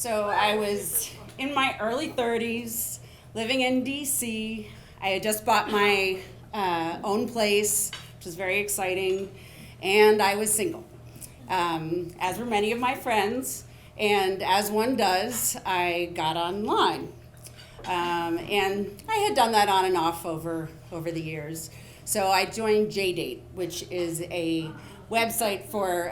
So I was in my early 30s, living in DC. I had just bought my own place, which was very exciting, and I was single. As were many of my friends, and as one does, I got online. And I had done that on and off over the years. So I joined JDate, which is a website for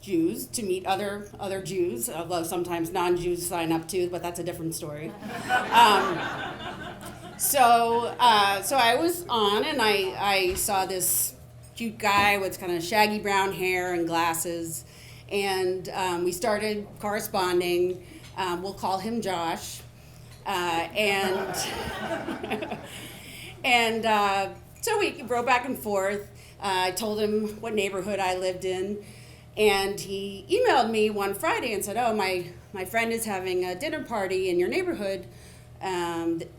Jews to meet other Jews, although sometimes non-Jews sign up too, but that's a different story. So I was on, and I saw this cute guy with kind of shaggy brown hair and glasses, and we started corresponding. We'll call him Josh. And so we wrote back and forth. I told him what neighborhood I lived in, and he emailed me one Friday and said, "Oh, my friend is having a dinner party in your neighborhood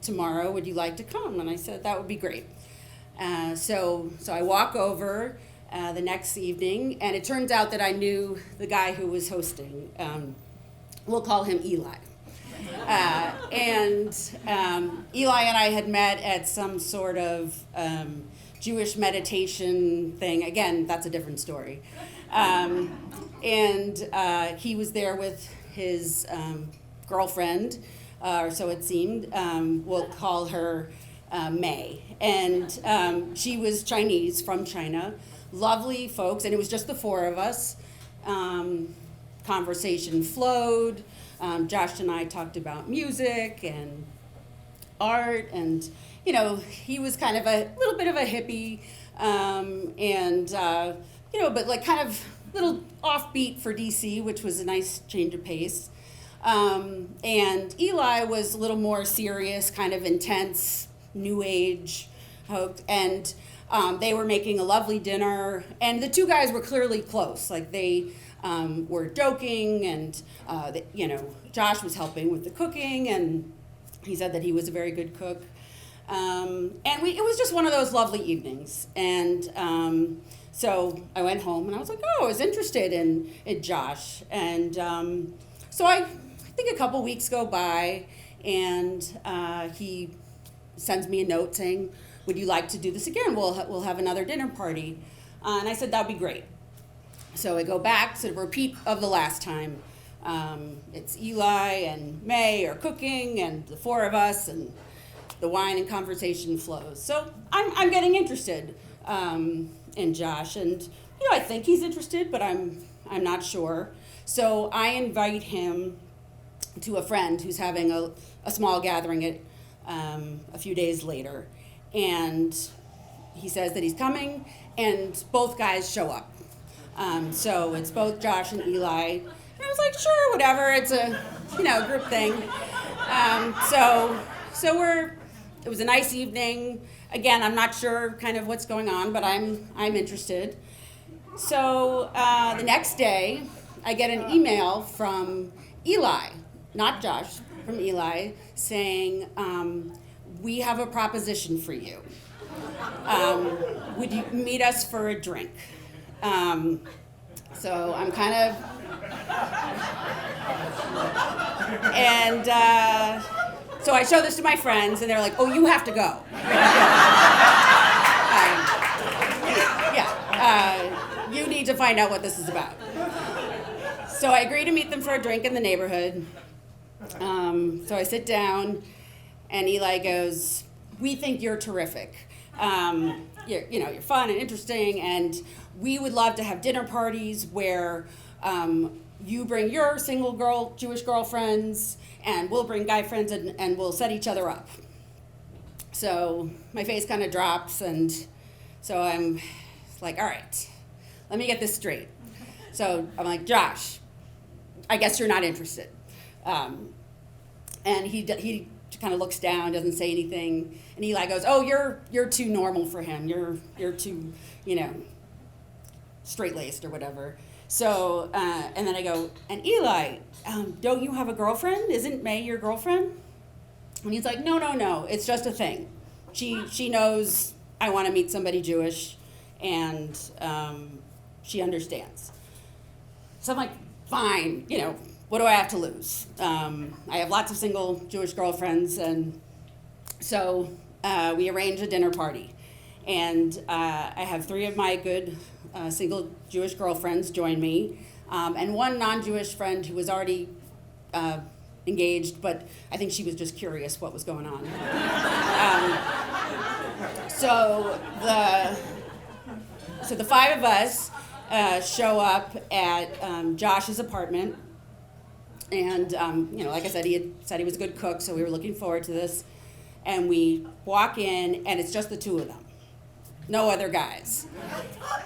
tomorrow. Would you like to come?" And I said, "That would be great." So I walk over the next evening, and it turns out that I knew the guy who was hosting. We'll call him Eli. And Eli and I had met at some sort of Jewish meditation thing. Again, that's a different story. And he was there with his girlfriend, or so it seemed. We'll call her May. And she was Chinese, from China. Lovely folks, and it was just the four of us. Conversation flowed. Josh and I talked about music and art, and he was kind of a little bit of a hippie, but like kind of little offbeat for DC, which was a nice change of pace. And Eli was a little more serious, kind of intense, new age, and they were making a lovely dinner, and the two guys were clearly close, like they were joking, and Josh was helping with the cooking, and he said that he was a very good cook. And it was just one of those lovely evenings. And so I went home, and I was like, oh, I was interested in Josh. And so I think a couple weeks go by, and he sends me a note saying, would you like to do this again? We'll have another dinner party. And I said, that'd be great. So I go back to the repeat of the last time. It's Eli and May are cooking, and the four of us, and the wine and conversation flows. So I'm getting interested in Josh, and I think he's interested, but I'm not sure. So I invite him to a friend who's having a small gathering at a few days later, and he says that he's coming, and both guys show up. So it's both Josh and Eli. And I was like, sure, whatever. It's a, group thing. It was a nice evening. Again, I'm not sure kind of what's going on, but I'm interested. So the next day, I get an email from Eli, not Josh, from Eli, saying, we have a proposition for you. Would you meet us for a drink? So I'm kind of, and so I show this to my friends, and they're like, oh, you have to go. You need to find out what this is about. So I agree to meet them for a drink in the neighborhood. So I sit down, and Eli goes, we think you're terrific. You're fun and interesting, and we would love to have dinner parties where you bring your single Jewish girlfriends, and we'll bring guy friends, and we'll set each other up. So my face kind of drops, and so I'm like, all right, let me get this straight. So I'm like, Josh, I guess you're not interested. And he kind of looks down, doesn't say anything, and Eli goes, oh, you're too normal for him. You're too, straight-laced or whatever. So, and then I go, and Eli, don't you have a girlfriend? Isn't May your girlfriend? And he's like, no, it's just a thing. She knows I want to meet somebody Jewish, and she understands. So I'm like, fine, what do I have to lose? I have lots of single Jewish girlfriends, and so we arranged a dinner party. And I have 3 of my good single Jewish girlfriends join me, and one non-Jewish friend who was already engaged, but I think she was just curious what was going on. So the 5 of us show up at Josh's apartment. And, like I said, he had said he was a good cook, so we were looking forward to this. And we walk in, and it's just the 2 of them. No other guys.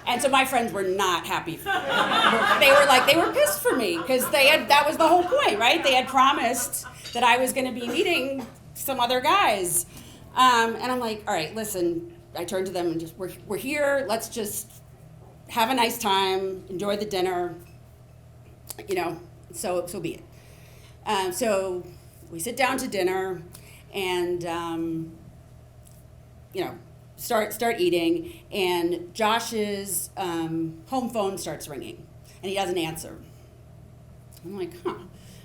And so my friends were not happy. They were pissed for me, because that was the whole point, right? They had promised that I was going to be meeting some other guys. And I'm like, all right, listen. I turned to them and just, we're here. Let's just have a nice time, enjoy the dinner, so be it. So we sit down to dinner and, start eating, and Josh's home phone starts ringing, and he doesn't answer. I'm like, huh.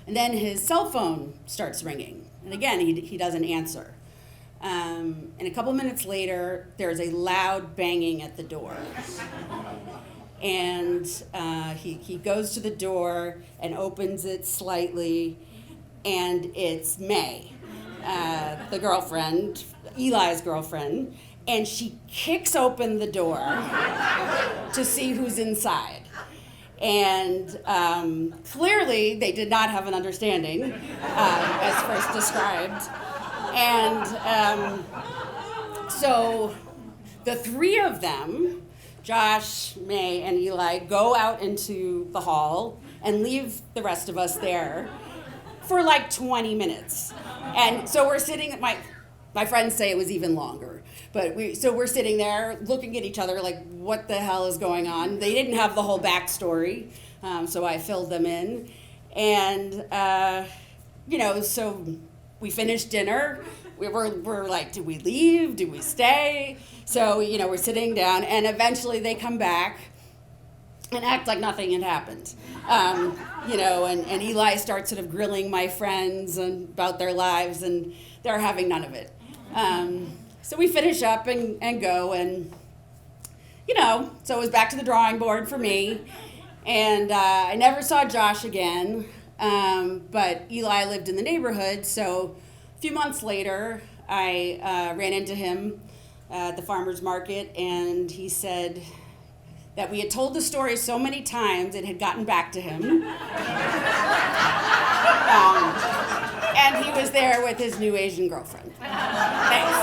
And then his cell phone starts ringing, and again, he doesn't answer. And a couple minutes later, there's a loud banging at the door. And he goes to the door and opens it slightly, and it's May, the girlfriend, Eli's girlfriend, and she kicks open the door to see who's inside. And clearly, they did not have an understanding, as first described. And so the 3 of them, Josh, May, and Eli, go out into the hall and leave the rest of us there for like 20 minutes. And so we're sitting, my friends say it was even longer, but we're sitting there looking at each other like, what the hell is going on? They didn't have the whole backstory, so I filled them in. And, so we finished dinner. We're like, do we leave? Do we stay? So, we're sitting down, and eventually they come back and act like nothing had happened. And Eli starts sort of grilling my friends about their lives, and they're having none of it. So we finish up and go, and, so it was back to the drawing board for me. And I never saw Josh again, but Eli lived in the neighborhood, so a few months later, I ran into him at the farmer's market, and he said that we had told the story so many times it had gotten back to him. And he was there with his new Asian girlfriend. Thanks.